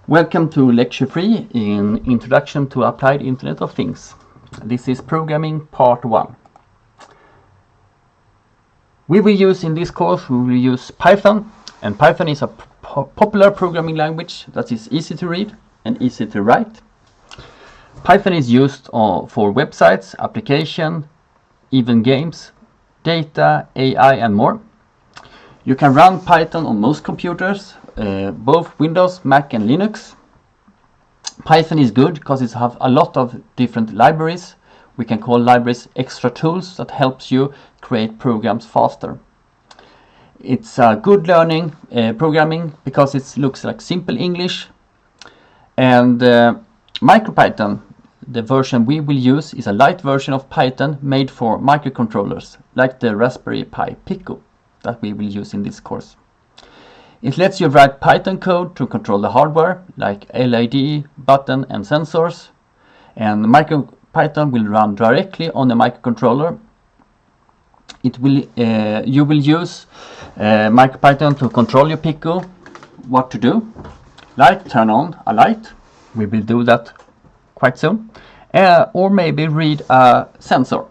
Welcome to Lecture 3 in Introduction to Applied Internet of Things. This is Programming Part 1. We will use in this course, we will use Python, and Python is a popular programming language that is easy to read and easy to write. Python is used for websites, application, even games, data, AI and more. You can run Python on most computers, both Windows, Mac and Linux. Python is good because it has a lot of different libraries. We can call libraries extra tools that helps you create programs faster. It's a good learning programming because it looks like simple English. And MicroPython, the version we will use, is a light version of Python made for microcontrollers, like the Raspberry Pi Pico that we will use in this course. It lets you write Python code to control the hardware, like LED, button and sensors. And MicroPython will run directly on the microcontroller. You will use MicroPython to control your Pico, what to do, like turn on a light. We will do that quite soon. Or maybe read a sensor.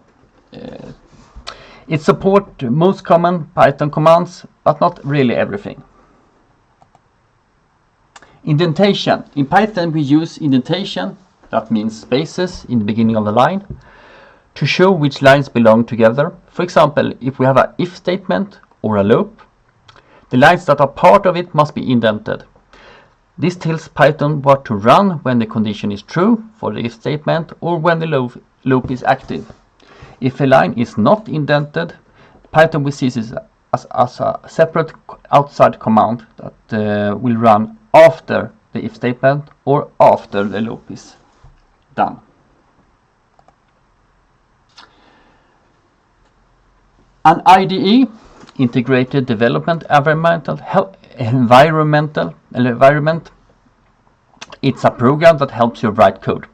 It supports most common Python commands, but not really everything. Indentation. In Python we use indentation, that means spaces in the beginning of the line, to show which lines belong together. For example, if we have an if statement or a loop, the lines that are part of it must be indented. This tells Python what to run when the condition is true for the if statement or when the loop is active. If a line is not indented, Python will see this as a separate outside command that will run after the if statement or after the loop is done. An IDE, Integrated Development Environment, it's a program that helps you write code.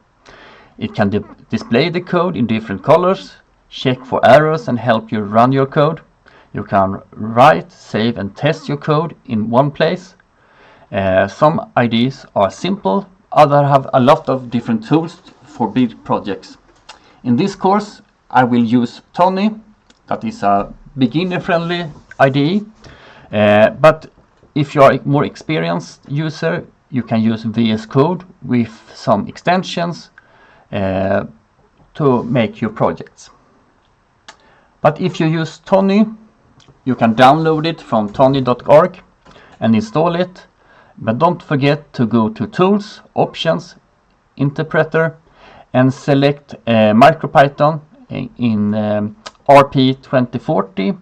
It can display the code in different colors, check for errors and help you run your code. You can write, save and test your code in one place. Some IDEs are simple, others have a lot of different tools for big projects. In this course I will use Tony, that is a beginner-friendly IDE, but if you are a more experienced user, you can use VS Code with some extensions to make your projects. But if you use Tony, you can download it from tony.org and install it. But don't forget to go to Tools, Options, Interpreter and select MicroPython in RP 2040.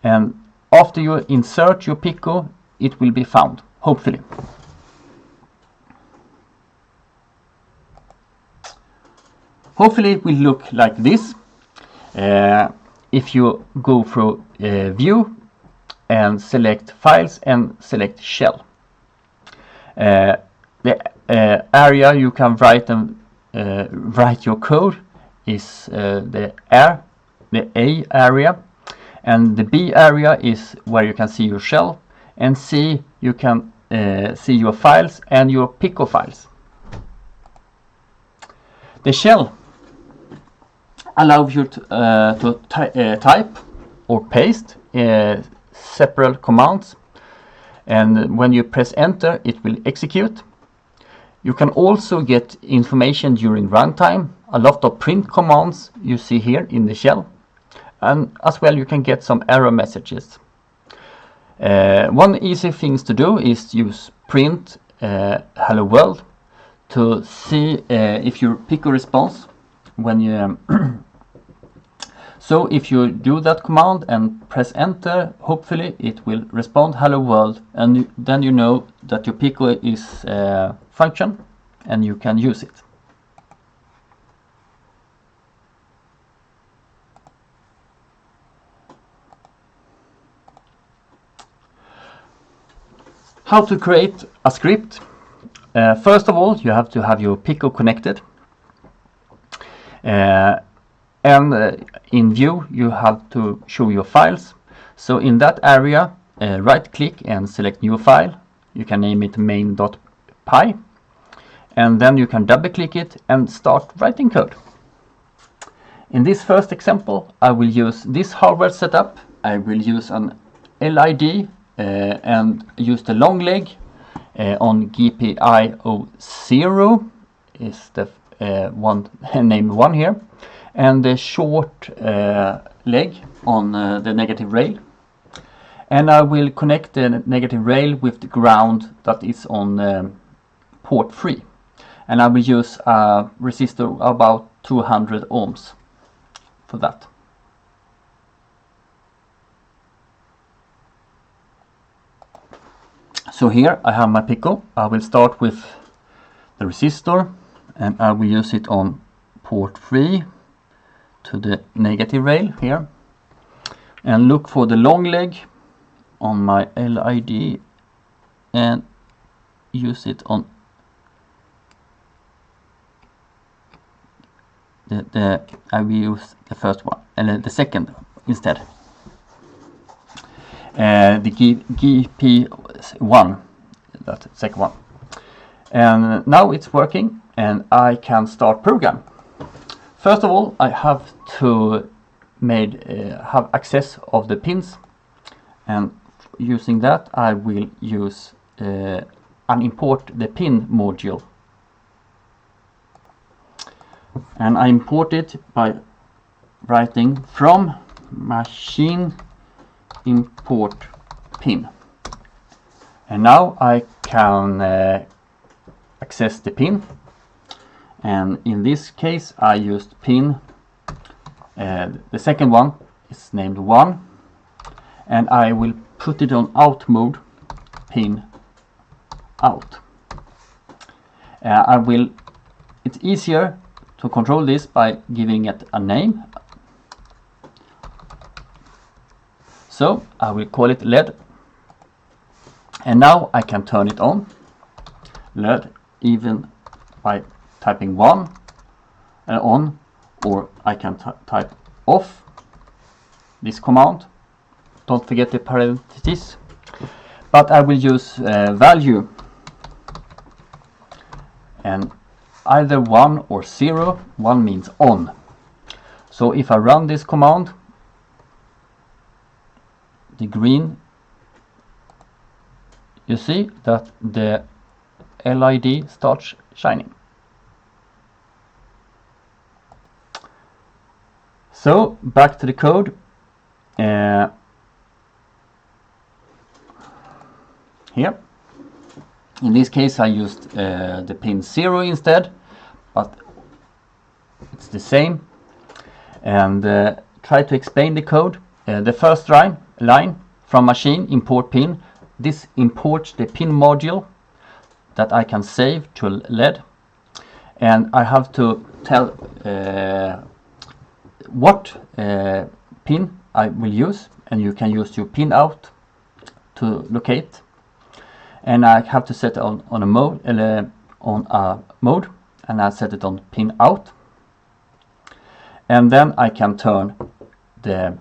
And after you insert your Pico, it will be found, hopefully. Hopefully it will look like this. If you go through View and select Files and select Shell. The area you can write your code is the A area, and the B area is where you can see your shell, and C you can see your files and your Pico files. The shell allows you to type or paste several commands, and when you press enter it will execute. You can also get information during runtime, a lot of print commands you see here in the shell, and as well you can get some error messages. One easy thing to do is use print hello world to see if your Pico responds when you so if you do that command and press enter, hopefully it will respond hello world, and then you know that your Pico is function and you can use it. How to create a script. First of all, you have to have your Pico connected. And in View you have to show your files. So in that area, right click and select new file. You can name it main.py pi, and then you can double click it and start writing code. In this first example, I will use this hardware setup. I will use an LID and use the long leg on GPIO0 is the one named 1 here, and the short leg on the negative rail. And I will connect the negative rail with the ground that is on port 3. And I will use a resistor about 200 ohms for that. So here I have my Pico. I will start with the resistor and I will use it on port 3 to the negative rail here, and look for the long leg on my LID and use it on I will use the first one and the second instead. The GP1, that's the second one. And now it's working and I can start program. First of all, I have to have access of the pins, and using that I will use and import the pin module. And I import it by writing from machine import pin. And now I can access the pin, and in this case I used pin, the second one is named 1, and I will put it on out mode, pin out. It's easier to control this by giving it a name. So I will call it LED, and now I can turn it on, LED, even by typing 1 on, or I can type off this command. Don't forget the parentheses, but I will use value, and either 1 or 0. 1 means on. So if I run this command, the green, you see that the LID starts shining. So back to the code. Here, in this case I used the pin 0 instead, but it's the same. And try to explain the code. The first line from machine import pin, this imports the pin module that I can save to LED, and I have to tell what pin I will use, and you can use your pin out to locate. And I have to set it on a mode, and I set it on pin out, and then I can turn the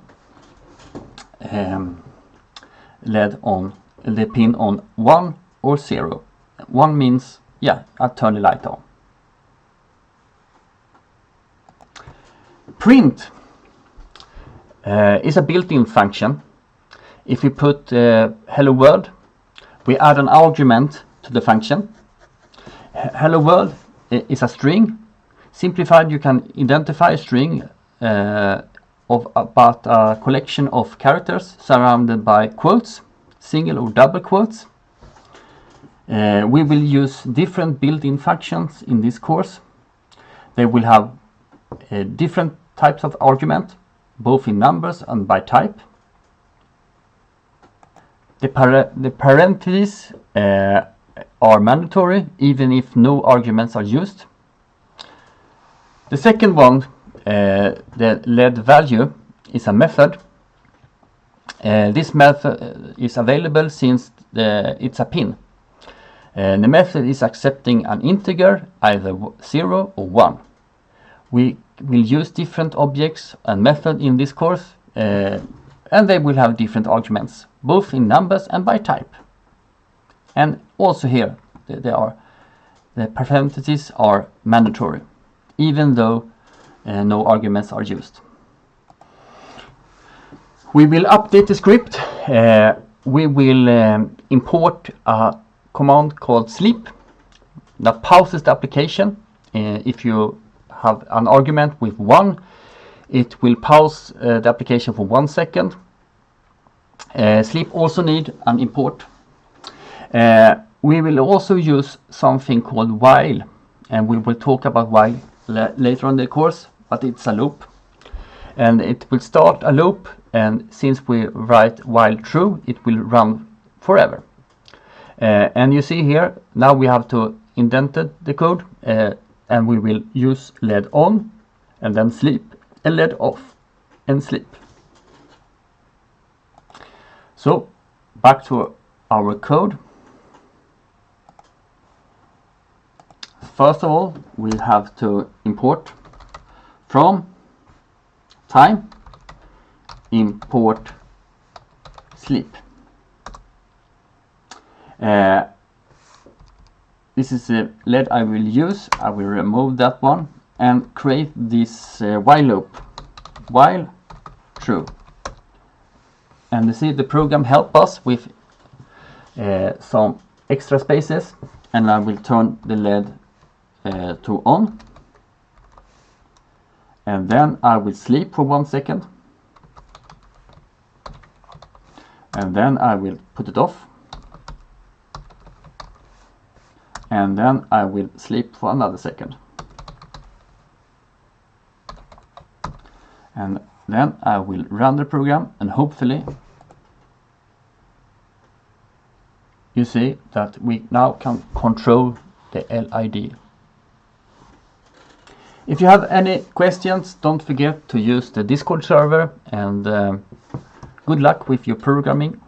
LED on, the pin on 1 or 0. 1 means, yeah, I turn the light on. Print is a built-in function. If we put hello world, we add an argument to the function. Hello world is a string. Simplified, you can identify a string of about a collection of characters surrounded by quotes, single or double quotes. We will use different built-in functions in this course. They will have different types of argument, both in numbers and by type. The parentheses are mandatory, even if no arguments are used. The second one, the LED value, is a method. This method is available since it's a pin. The method is accepting an integer, either 0 or 1. We will use different objects and methods in this course, and they will have different arguments, both in numbers and by type. And also here there are the parentheses are mandatory, even though no arguments are used. We will update the script. We will import a command called sleep that pauses the application. If you have an argument with 1, it will pause the application for 1 second. Sleep also need an import. We will also use something called while, and we will talk about while later on in the course, but it's a loop. And it will start a loop, and since we write while true, it will run forever. And you see here, now we have to indent the code, and we will use LED on, and then sleep, and LED off, and sleep. So, back to our code. First of all, we have to import from time, import sleep. This is the LED I will use. I will remove that one and create this while loop, while true. And you see the program help us with some extra spaces, and I will turn the LED to on, and then I will sleep for 1 second, and then I will put it off, and then I will sleep for another second, and then I will run the program, and hopefully you see that we now can control the LED. If you have any questions, don't forget to use the Discord server, and good luck with your programming.